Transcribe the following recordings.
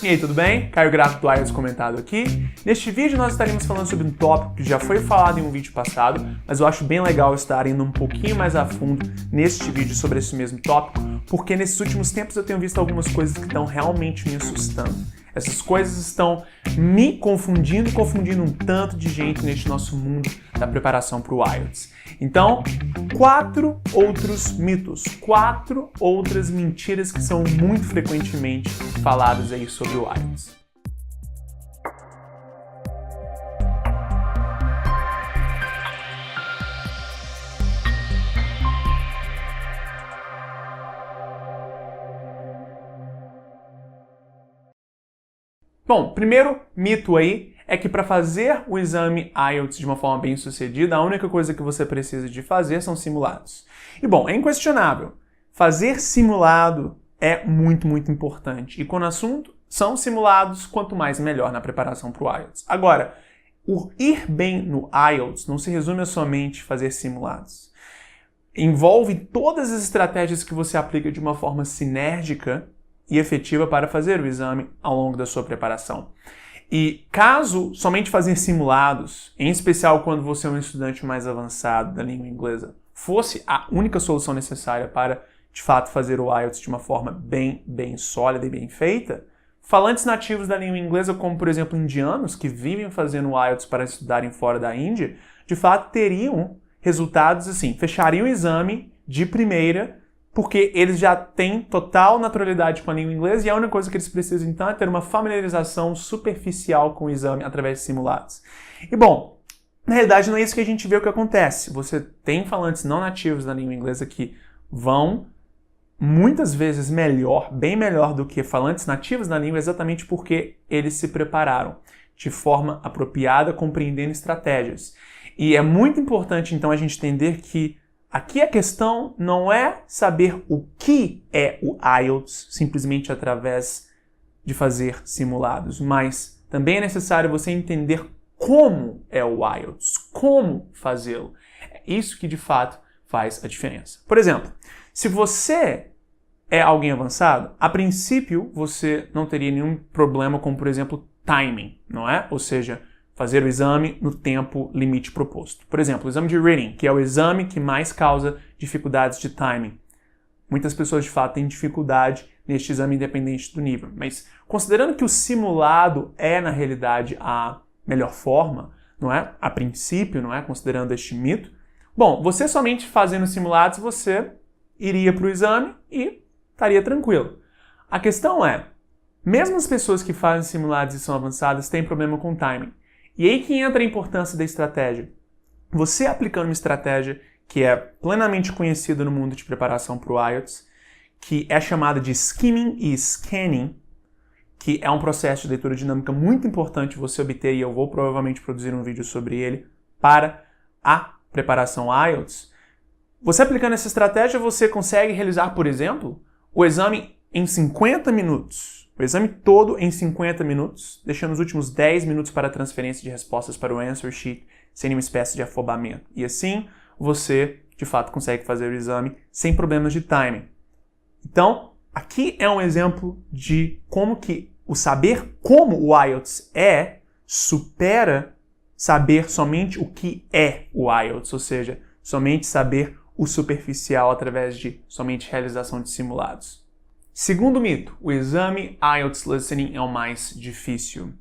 E aí, tudo bem? Caio Grato do IELTS comentado aqui. Neste vídeo nós estaremos falando sobre um tópico que já foi falado em um vídeo passado, mas eu acho bem legal estar indo um pouquinho mais a fundo neste vídeo sobre esse mesmo tópico, porque nesses últimos tempos eu tenho visto algumas coisas que estão realmente me assustando. Essas coisas estão me confundindo um tanto de gente neste nosso mundo da preparação para o IELTS. Então, 4 outros mitos, 4 outras mentiras que são muito frequentemente faladas aí sobre o IELTS. Bom, primeiro mito aí é que para fazer o exame IELTS de uma forma bem sucedida, a única coisa que você precisa de fazer são simulados. E bom, é inquestionável, fazer simulado é muito importante. E quando o assunto são simulados, quanto mais melhor na preparação para o IELTS. Agora, o ir bem no IELTS não se resume a somente fazer simulados. Envolve todas as estratégias que você aplica de uma forma sinérgica e efetiva para fazer o exame ao longo da sua preparação. E caso somente fazer simulados, em especial quando você é um estudante mais avançado da língua inglesa, fosse a única solução necessária para, de fato, fazer o IELTS de uma forma bem sólida e bem feita, falantes nativos da língua inglesa, como por exemplo indianos, que vivem fazendo o IELTS para estudarem fora da Índia, de fato teriam resultados assim, fechariam o exame de primeira, porque eles já têm total naturalidade com a língua inglesa e a única coisa que eles precisam então é ter uma familiarização superficial com o exame através de simulados. E bom, na realidade não é isso que a gente vê o que acontece. Você tem falantes não nativos da língua inglesa que vão muitas vezes melhor, bem melhor do que falantes nativos da língua, exatamente porque eles se prepararam de forma apropriada, compreendendo estratégias. E é muito importante então a gente entender que aqui a questão não é saber o que é o IELTS simplesmente através de fazer simulados, mas também é necessário você entender como é o IELTS, como fazê-lo. É isso que de fato faz a diferença. Por exemplo, se você é alguém avançado, a princípio você não teria nenhum problema com, por exemplo, timing, não é? Ou seja, fazer o exame no tempo limite proposto. Por exemplo, o exame de reading, que é o exame que mais causa dificuldades de timing. Muitas pessoas, de fato, têm dificuldade neste exame independente do nível. Mas, considerando que o simulado é, na realidade, a melhor forma, não é? A princípio, não é? Considerando este mito. Bom, você somente fazendo simulados, você iria para o exame e estaria tranquilo. A questão é, mesmo as pessoas que fazem simulados e são avançadas têm problema com timing. E aí que entra a importância da estratégia. Você aplicando uma estratégia que é plenamente conhecida no mundo de preparação para o IELTS, que é chamada de skimming e scanning, que é um processo de leitura dinâmica muito importante você obter, e eu vou provavelmente produzir um vídeo sobre ele, para a preparação IELTS. Você aplicando essa estratégia, você consegue realizar, por exemplo, o exame em 50 minutos. O exame todo em 50 minutos, deixando os últimos 10 minutos para a transferência de respostas para o answer sheet, sem nenhuma espécie de afobamento. E assim, você, de fato, consegue fazer o exame sem problemas de timing. Então, aqui é um exemplo de como que o saber como o IELTS supera saber somente o que é o IELTS, ou seja, somente saber o superficial através de somente realização de simulados. Segundo mito, o exame IELTS Listening é o mais difícil.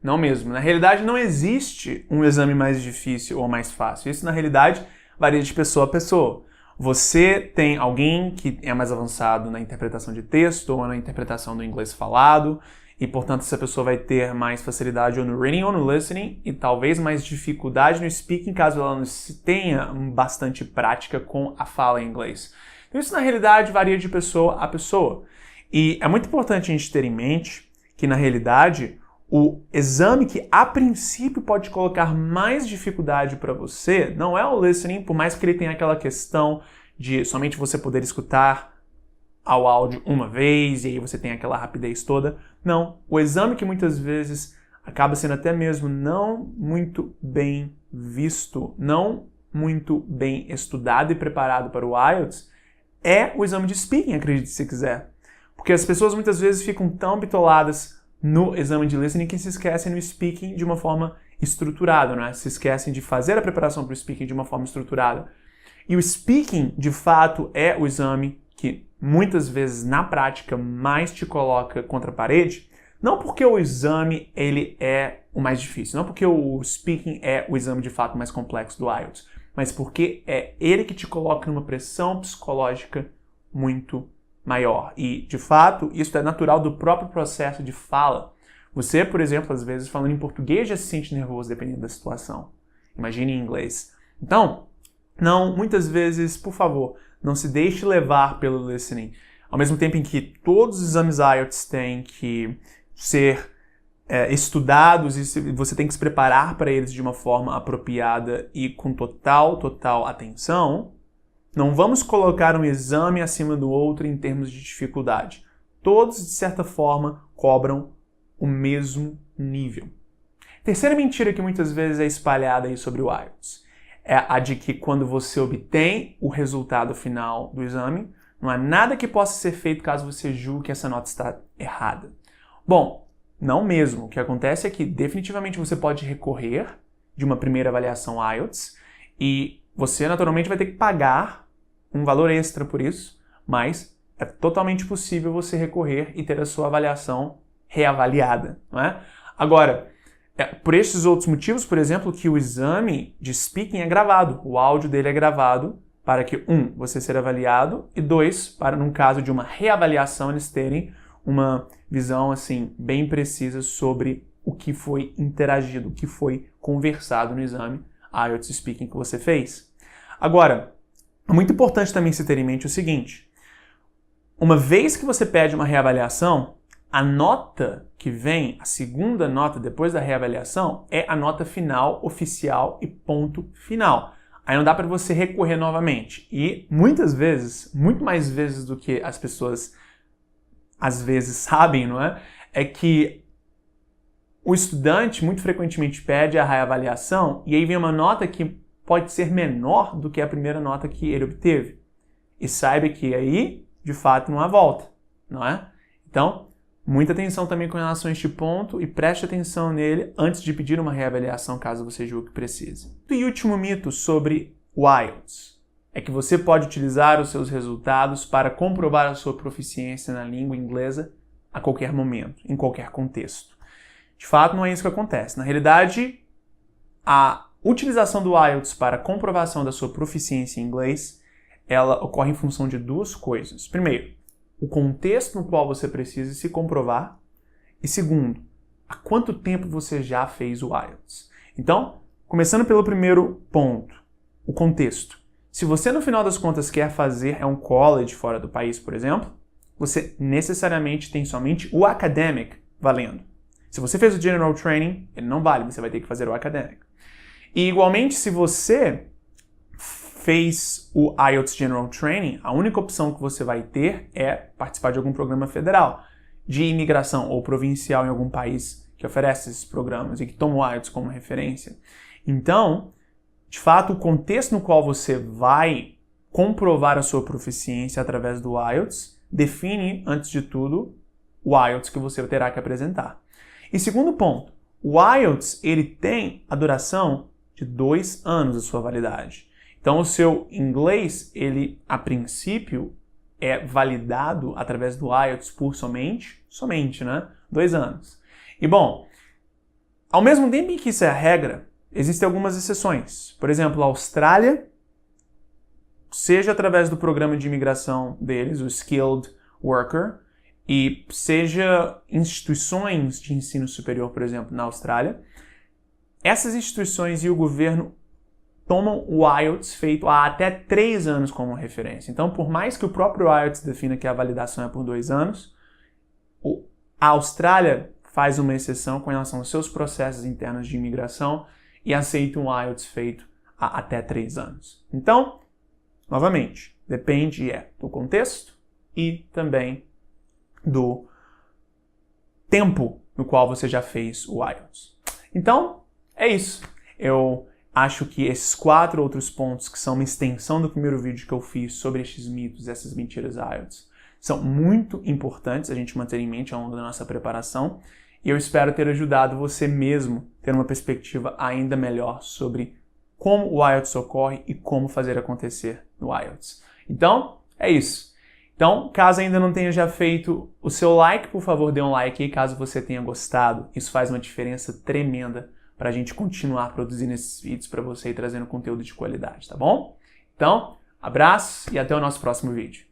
Não mesmo. Na realidade, não existe um exame mais difícil ou mais fácil. Isso, na realidade, varia de pessoa a pessoa. Você tem alguém que é mais avançado na interpretação de texto ou na interpretação do inglês falado, e, portanto, essa pessoa vai ter mais facilidade ou no reading ou no listening, e talvez mais dificuldade no speaking, caso ela não tenha bastante prática com a fala em inglês. Então, isso, na realidade, varia de pessoa a pessoa. E é muito importante a gente ter em mente que, na realidade, o exame que, a princípio, pode colocar mais dificuldade para você não é o listening, por mais que ele tenha aquela questão de somente você poder escutar ao áudio uma vez e aí você tem aquela rapidez toda. Não, o exame que muitas vezes acaba sendo até mesmo não muito bem visto, não muito bem estudado e preparado para o IELTS, é o exame de speaking, acredite se quiser. Porque as pessoas muitas vezes ficam tão bitoladas no exame de listening que se esquecem no speaking de uma forma estruturada, né? Se esquecem de fazer a preparação para o speaking de uma forma estruturada. E o speaking, de fato, é o exame que muitas vezes na prática mais te coloca contra a parede, não porque o exame ele é o mais difícil, não porque o speaking é o exame de fato mais complexo do IELTS, mas porque é ele que te coloca numa pressão psicológica muito maior. E, de fato, isso é natural do próprio processo de fala. Você, por exemplo, às vezes falando em português já se sente nervoso dependendo da situação. Imagine em inglês. Então, não, muitas vezes, por favor, não se deixe levar pelo listening. Ao mesmo tempo em que todos os exames IELTS têm que ser estudados e você tem que se preparar para eles de uma forma apropriada e com total atenção, não vamos colocar um exame acima do outro em termos de dificuldade. Todos, de certa forma, cobram o mesmo nível. Terceira mentira que muitas vezes é espalhada aí sobre o IELTS é a de que quando você obtém o resultado final do exame, não há nada que possa ser feito caso você julgue que essa nota está errada. Bom, não mesmo. O que acontece é que definitivamente você pode recorrer de uma primeira avaliação IELTS e você naturalmente vai ter que pagar um valor extra por isso, mas é totalmente possível você recorrer e ter a sua avaliação reavaliada, não é? Agora, por esses outros motivos, por exemplo, que o exame de speaking é gravado, o áudio dele é gravado para que, você ser avaliado e 2, para, num caso de uma reavaliação, eles terem uma visão, assim, bem precisa sobre o que foi interagido, o que foi conversado no exame IELTS Speaking que você fez. Agora, é muito importante também se ter em mente o seguinte, uma vez que você pede uma reavaliação, a nota que vem, a segunda nota depois da reavaliação, é a nota final, oficial e ponto final. Aí não dá para você recorrer novamente. E muitas vezes, muito mais vezes do que as pessoas às vezes sabem, não é? É que o estudante muito frequentemente pede a reavaliação e aí vem uma nota que pode ser menor do que a primeira nota que ele obteve. E saiba que aí, de fato, não há volta, não é? Então, muita atenção também com relação a este ponto e preste atenção nele antes de pedir uma reavaliação caso você julgue que precise. E o último mito sobre o IELTS é que você pode utilizar os seus resultados para comprovar a sua proficiência na língua inglesa a qualquer momento, em qualquer contexto. De fato, não é isso que acontece. Na realidade, a utilização do IELTS para comprovação da sua proficiência em inglês, ela ocorre em função de duas coisas. Primeiro, o contexto no qual você precisa se comprovar. E segundo, há quanto tempo você já fez o IELTS. Então, começando pelo primeiro ponto, o contexto. Se você, no final das contas, quer fazer um college fora do país, por exemplo, você necessariamente tem somente o academic valendo. Se você fez o General Training, ele não vale, você vai ter que fazer o academic. E, igualmente, se você fez o IELTS General Training, a única opção que você vai ter é participar de algum programa federal de imigração ou provincial em algum país que oferece esses programas e que toma o IELTS como referência. Então, de fato, o contexto no qual você vai comprovar a sua proficiência através do IELTS define, antes de tudo, o IELTS que você terá que apresentar. E segundo ponto, o IELTS ele tem a duração de 2 anos a sua validade. Então, o seu inglês, ele, a princípio, é validado através do IELTS por somente, né? 2 anos. E, bom, ao mesmo tempo em que isso é a regra, existem algumas exceções. Por exemplo, a Austrália, seja através do programa de imigração deles, o Skilled Worker, e seja instituições de ensino superior, por exemplo, na Austrália, essas instituições e o governo tomam o IELTS feito há até 3 anos como referência. Então, por mais que o próprio IELTS defina que a validação é por 2 anos, a Austrália faz uma exceção com relação aos seus processos internos de imigração e aceita um IELTS feito há até 3 anos. Então, novamente, depende do contexto e também do tempo no qual você já fez o IELTS. Então, é isso. Eu acho que esses 4 outros pontos, que são uma extensão do primeiro vídeo que eu fiz sobre estes mitos, essas mentiras IELTS, são muito importantes a gente manter em mente ao longo da nossa preparação e eu espero ter ajudado você mesmo a ter uma perspectiva ainda melhor sobre como o IELTS ocorre e como fazer acontecer no IELTS. Então, é isso. Então, caso ainda não tenha já feito o seu like, por favor, dê um like aí caso você tenha gostado. Isso faz uma diferença tremenda para a gente continuar produzindo esses vídeos para você e trazendo conteúdo de qualidade, tá bom? Então, abraço e até o nosso próximo vídeo.